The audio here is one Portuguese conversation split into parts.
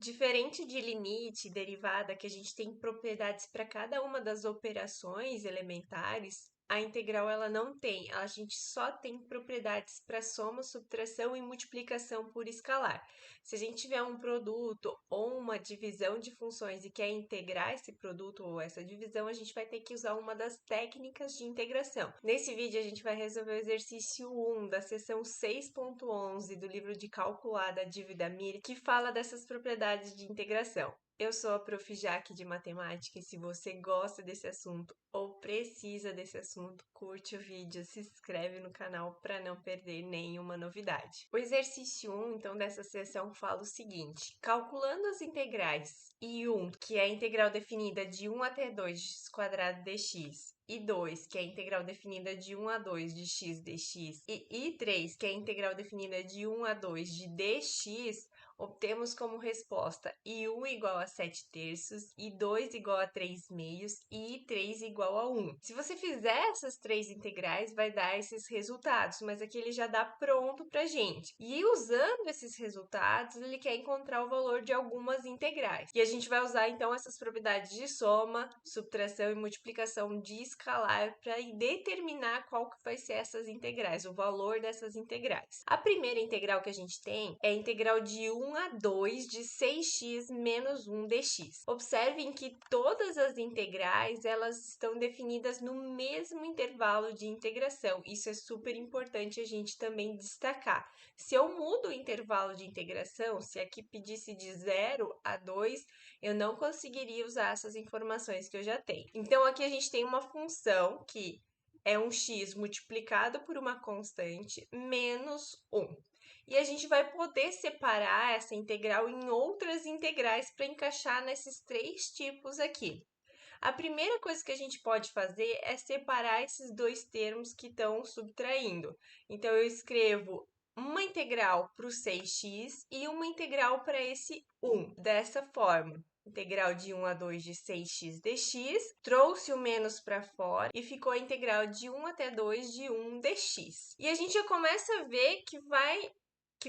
Diferente de limite e derivada, que a gente tem propriedades para cada uma das operações elementares, a integral ela não tem. A gente só tem propriedades para soma, subtração e multiplicação por escalar. Se a gente tiver um produto ou uma divisão de funções e quer integrar esse produto ou essa divisão, a gente vai ter que usar uma das técnicas de integração. Nesse vídeo, a gente vai resolver o exercício 1 da seção 6.11 do livro de Calcular da Dívida Mir, que fala dessas propriedades de integração. Eu sou a Prof. Jaque de Matemática e se você gosta desse assunto ou precisa desse assunto, curte o vídeo, se inscreve no canal para não perder nenhuma novidade. O exercício 1, então, dessa seção fala o seguinte: calculando as integrais I1, que é a integral definida de 1 até 2x² dx, I2, que é a integral definida de 1 a 2 de x dx, e I3, que é a integral definida de 1 a 2 de dx, obtemos como resposta I1 igual a 7/3, I2 igual a 3/2 e I3 igual a 1. Se você fizer essas três integrais, vai dar esses resultados, mas aqui ele já dá pronto pra gente. E usando esses resultados, ele quer encontrar o valor de algumas integrais. E a gente vai usar então essas propriedades de soma, subtração e multiplicação de escalar para determinar qual que vai ser essas integrais, o valor dessas integrais. A primeira integral que a gente tem é a integral de 1 a 2 de 6x menos 1 dx. Observem que todas as integrais elas estão definidas no mesmo intervalo de integração. Isso é super importante a gente também destacar. Se eu mudo o intervalo de integração, se aqui pedisse de 0 a 2, eu não conseguiria usar essas informações que eu já tenho. Então, aqui a gente tem uma função que é um x multiplicado por uma constante menos 1. E a gente vai poder separar essa integral em outras integrais para encaixar nesses três tipos aqui. A primeira coisa que a gente pode fazer é separar esses dois termos que estão subtraindo. Então, eu escrevo uma integral para o 6x e uma integral para esse 1, dessa forma. Integral de 1 a 2 de 6x dx, trouxe o menos para fora e ficou a integral de 1 até 2 de 1 dx. E a gente já começa a ver que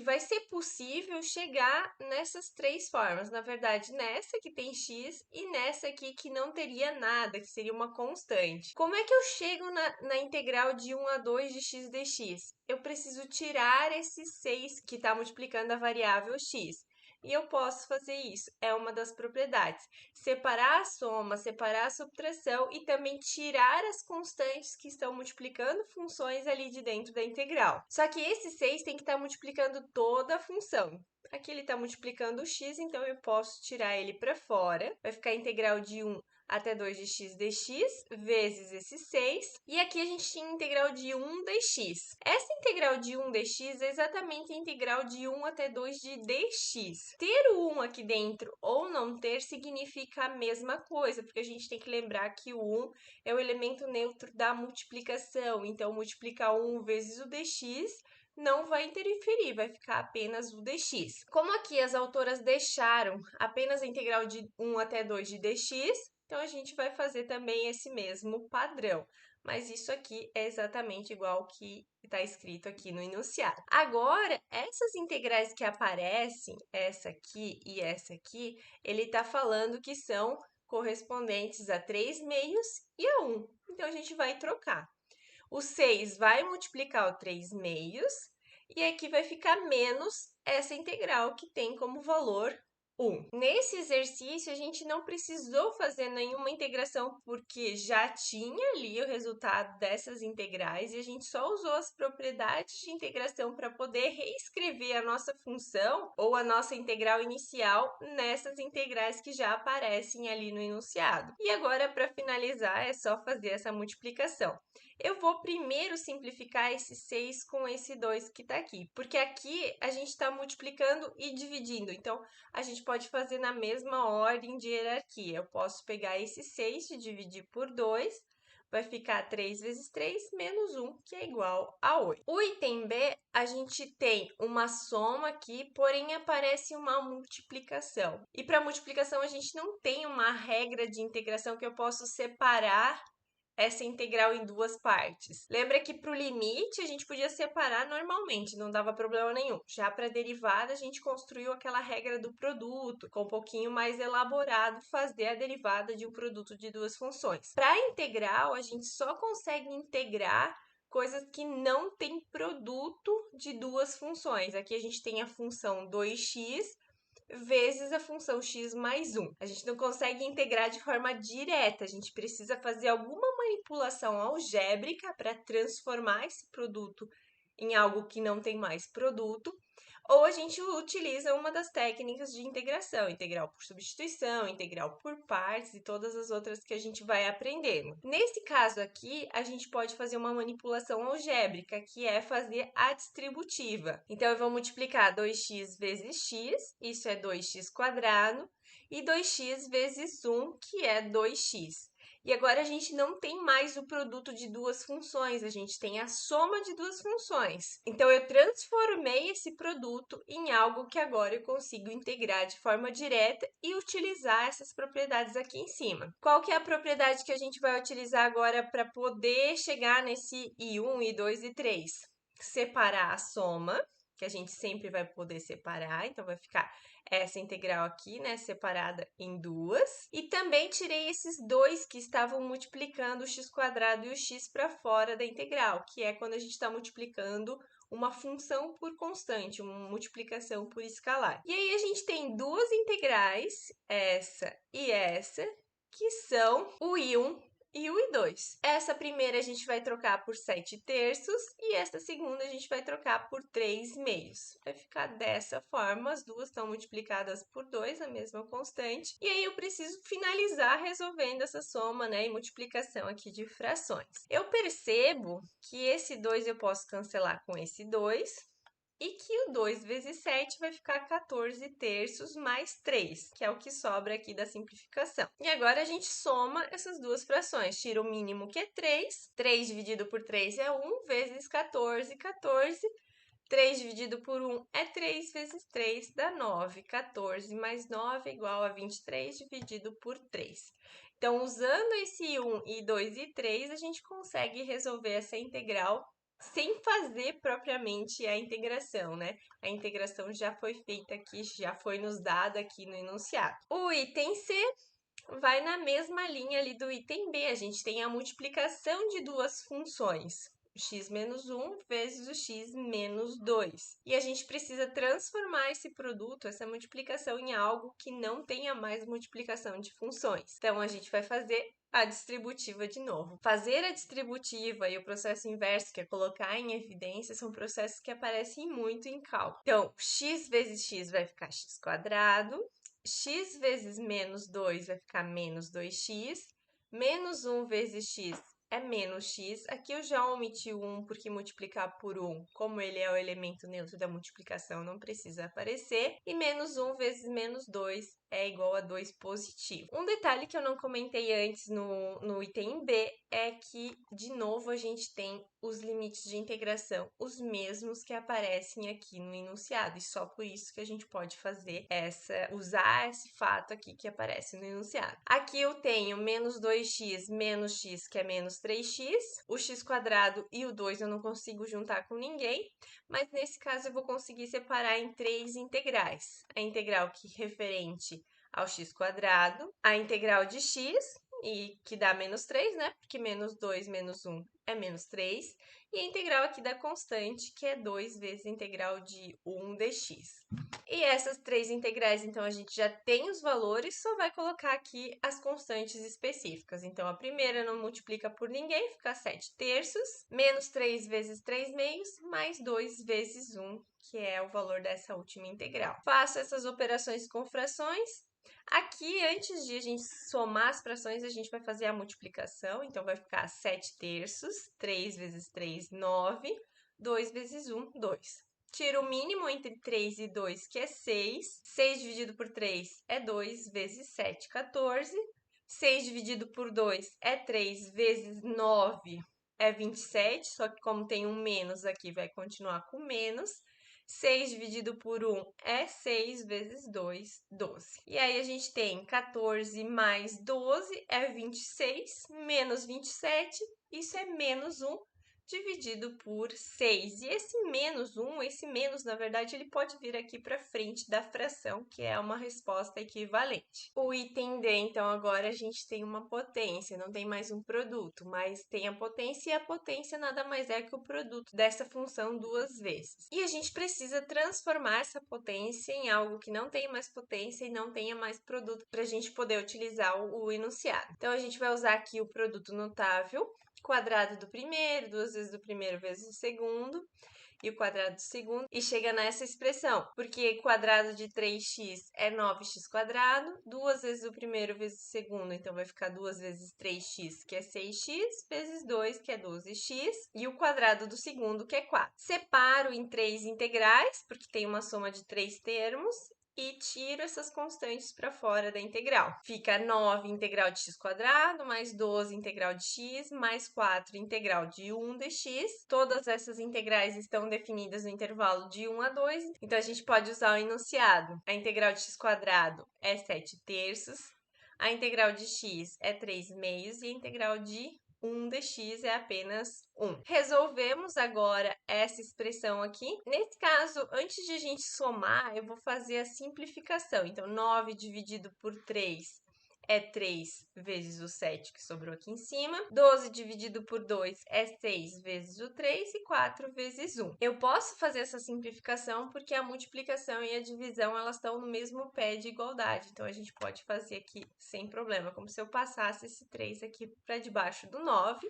vai ser possível chegar nessas três formas. Na verdade, nessa que tem x e nessa aqui que não teria nada, que seria uma constante. Como é que eu chego na integral de 1 a 2 de x dx? Eu preciso tirar esse 6 que está multiplicando a variável x. E eu posso fazer isso, é uma das propriedades. Separar a soma, separar a subtração e também tirar as constantes que estão multiplicando funções ali de dentro da integral. Só que esse 6 tem que estar multiplicando toda a função. Aqui ele está multiplicando o x, então eu posso tirar ele para fora. Vai ficar a integral de 1 até 2 de x dx, vezes esse 6. E aqui a gente tinha a integral de 1 dx. Essa integral de 1 dx é exatamente a integral de 1 até 2 de dx. Ter o 1 aqui dentro ou não ter significa a mesma coisa, porque a gente tem que lembrar que o 1 é o elemento neutro da multiplicação. Então, multiplicar 1 vezes o dx não vai interferir, vai ficar apenas o dx. Como aqui as autoras deixaram apenas a integral de 1 até 2 de dx, então a gente vai fazer também esse mesmo padrão. Mas isso aqui é exatamente igual ao que está escrito aqui no enunciado. Agora, essas integrais que aparecem, essa aqui e essa aqui, ele está falando que são correspondentes a 3/2 e a 1. Então, a gente vai trocar. O 6 vai multiplicar o 3/2 e aqui vai ficar menos essa integral que tem como valor 1. Nesse exercício, a gente não precisou fazer nenhuma integração porque já tinha ali o resultado dessas integrais e a gente só usou as propriedades de integração para poder reescrever a nossa função ou a nossa integral inicial nessas integrais que já aparecem ali no enunciado. E agora, para finalizar, é só fazer essa multiplicação. Eu vou primeiro simplificar esse 6 com esse 2 que está aqui, porque aqui a gente está multiplicando e dividindo, então a gente pode fazer na mesma ordem de hierarquia. Eu posso pegar esse 6 e dividir por 2, vai ficar 3 vezes 3 menos 1, que é igual a 8. O item B, a gente tem uma soma aqui, porém aparece uma multiplicação. E para multiplicação, a gente não tem uma regra de integração que eu posso separar essa integral em duas partes? Lembra que para o limite a gente podia separar normalmente, não dava problema nenhum. Já para a derivada a gente construiu aquela regra do produto, com um pouquinho mais elaborado fazer a derivada de um produto de duas funções. Para a integral, a gente só consegue integrar coisas que não têm produto de duas funções. Aqui a gente tem a função 2x vezes a função x mais 1. A gente não consegue integrar de forma direta, a gente precisa fazer alguma manipulação algébrica para transformar esse produto em algo que não tem mais produto, ou a gente utiliza uma das técnicas de integração, integral por substituição, integral por partes e todas as outras que a gente vai aprendendo. Nesse caso aqui, a gente pode fazer uma manipulação algébrica, que é fazer a distributiva. Então, eu vou multiplicar 2x vezes x, isso é 2x², e 2x vezes 1, que é 2x. E agora a gente não tem mais o produto de duas funções, a gente tem a soma de duas funções. Então, eu transformei esse produto em algo que agora eu consigo integrar de forma direta e utilizar essas propriedades aqui em cima. Qual que é a propriedade que a gente vai utilizar agora para poder chegar nesse I1, I2 e 3? Separar a soma, que a gente sempre vai poder separar, então vai ficar essa integral aqui, né, separada em duas. E também tirei esses dois que estavam multiplicando o x² e o x para fora da integral, que é quando a gente está multiplicando uma função por constante, uma multiplicação por escalar. E aí a gente tem duas integrais, essa e essa, que são o I1 e o I2. Essa primeira a gente vai trocar por 7/3 e essa segunda a gente vai trocar por 3/2. Vai ficar dessa forma, as duas estão multiplicadas por 2, a mesma constante. E aí eu preciso finalizar resolvendo essa soma, né, e multiplicação aqui de frações. Eu percebo que esse 2 eu posso cancelar com esse 2. E que o 2 vezes 7 vai ficar 14/3 mais 3, que é o que sobra aqui da simplificação. E agora a gente soma essas duas frações. Tira o mínimo, que é 3. 3 dividido por 3 é 1, vezes 14, 14. 3 dividido por 1 é 3 vezes 3, dá 9. 14 mais 9 é igual a 23 dividido por 3. Então, usando esse 1, e 2 e 3, a gente consegue resolver essa integral sem fazer propriamente a integração, né? A integração já foi feita aqui, já foi nos dada aqui no enunciado. O item C vai na mesma linha ali do item B. A gente tem a multiplicação de duas funções, o x menos 1 vezes o x menos 2. E a gente precisa transformar esse produto, essa multiplicação, em algo que não tenha mais multiplicação de funções. Então, a gente vai fazer a distributiva de novo. Fazer a distributiva e o processo inverso, que é colocar em evidência, são processos que aparecem muito em cálculo. Então, x vezes x vai ficar x², x vezes menos 2 vai ficar menos 2x, menos 1 vezes x é menos x. Aqui eu já omiti o 1 porque multiplicar por 1, como ele é o elemento neutro da multiplicação, não precisa aparecer. E menos 1 vezes menos 2 é igual a 2 positivo. Um detalhe que eu não comentei antes no item B é que, de novo, a gente tem os limites de integração, os mesmos que aparecem aqui no enunciado, e só por isso que a gente pode fazer usar esse fato aqui que aparece no enunciado. Aqui eu tenho menos 2x menos x, que é menos 3x, o x² e o 2 eu não consigo juntar com ninguém, mas nesse caso eu vou conseguir separar em três integrais. A integral que referente ao x², a integral de x, e que dá menos 3, né? Porque menos 2 menos 1 é menos 3. E a integral aqui da constante, que é 2 vezes a integral de 1 dx. E essas três integrais, então, a gente já tem os valores, só vai colocar aqui as constantes específicas. Então, a primeira não multiplica por ninguém, fica 7/3, menos 3 vezes 3/2, mais 2 vezes 1, que é o valor dessa última integral. Faço essas operações com frações. Aqui, antes de a gente somar as frações, a gente vai fazer a multiplicação. Então, vai ficar 7/3, 3 vezes 3, 9, 2 vezes 1, 2. Tiro o mínimo entre 3 e 2, que é 6. 6 dividido por 3 é 2 vezes 7, 14. 6 dividido por 2 é 3 vezes 9, é 27. Só que como tem um menos aqui, vai continuar com menos. 6 dividido por 1 é 6 vezes 2, 12. E aí a gente tem 14 mais 12 é 26, menos 27, isso é menos 1 dividido por 6. E esse menos, na verdade, ele pode vir aqui para frente da fração, que é uma resposta equivalente. O item D, então, agora a gente tem uma potência, não tem mais um produto, mas tem a potência, e a potência nada mais é que o produto dessa função duas vezes. E a gente precisa transformar essa potência em algo que não tenha mais potência e não tenha mais produto para a gente poder utilizar o enunciado. Então, a gente vai usar aqui o produto notável, quadrado do primeiro, duas vezes do primeiro vezes o segundo, e o quadrado do segundo, e chega nessa expressão, porque quadrado de 3x é 9x quadrado, duas vezes o primeiro vezes o segundo, então vai ficar 2 vezes 3x, que é 6x, vezes 2, que é 12x, e o quadrado do segundo, que é 4. Separo em 3 integrais, porque tem uma soma de 3 termos, e tiro essas constantes para fora da integral. Fica 9 integral de x quadrado, mais 12 integral de x, mais 4 integral de 1 dx. Todas essas integrais estão definidas no intervalo de 1 a 2, então a gente pode usar o enunciado. A integral de x quadrado é 7 terços, a integral de x é 3 meios e a integral de 1 dx é apenas 1. Resolvemos agora essa expressão aqui. Nesse caso, antes de a gente somar, eu vou fazer a simplificação. Então, 9 dividido por 3 é 3 vezes o 7 que sobrou aqui em cima. 12 dividido por 2 é 6 vezes o 3 e 4 vezes 1. Eu posso fazer essa simplificação porque a multiplicação e a divisão elas estão no mesmo pé de igualdade. Então, a gente pode fazer aqui sem problema, como se eu passasse esse 3 aqui para debaixo do 9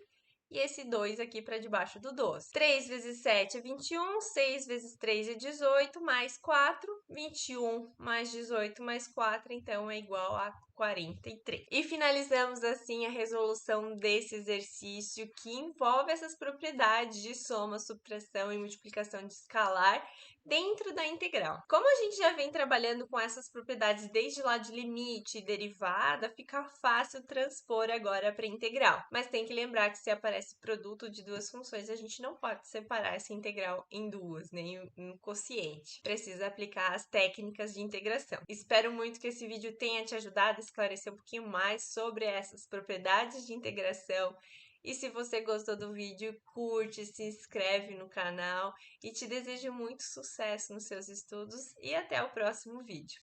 e esse 2 aqui para debaixo do 12. 3 vezes 7 é 21, 6 vezes 3 é 18, mais 4, 21 mais 18 mais 4, então é igual a 43. E finalizamos assim a resolução desse exercício que envolve essas propriedades de soma, subtração e multiplicação de escalar dentro da integral. Como a gente já vem trabalhando com essas propriedades desde lá de limite e derivada, fica fácil transpor agora para integral. Mas tem que lembrar que se aparece produto de duas funções, a gente não pode separar essa integral em duas, nem um quociente. Precisa aplicar as técnicas de integração. Espero muito que esse vídeo tenha te ajudado a esclarecer um pouquinho mais sobre essas propriedades de integração. E se você gostou do vídeo, curte, se inscreve no canal e te desejo muito sucesso nos seus estudos e até o próximo vídeo.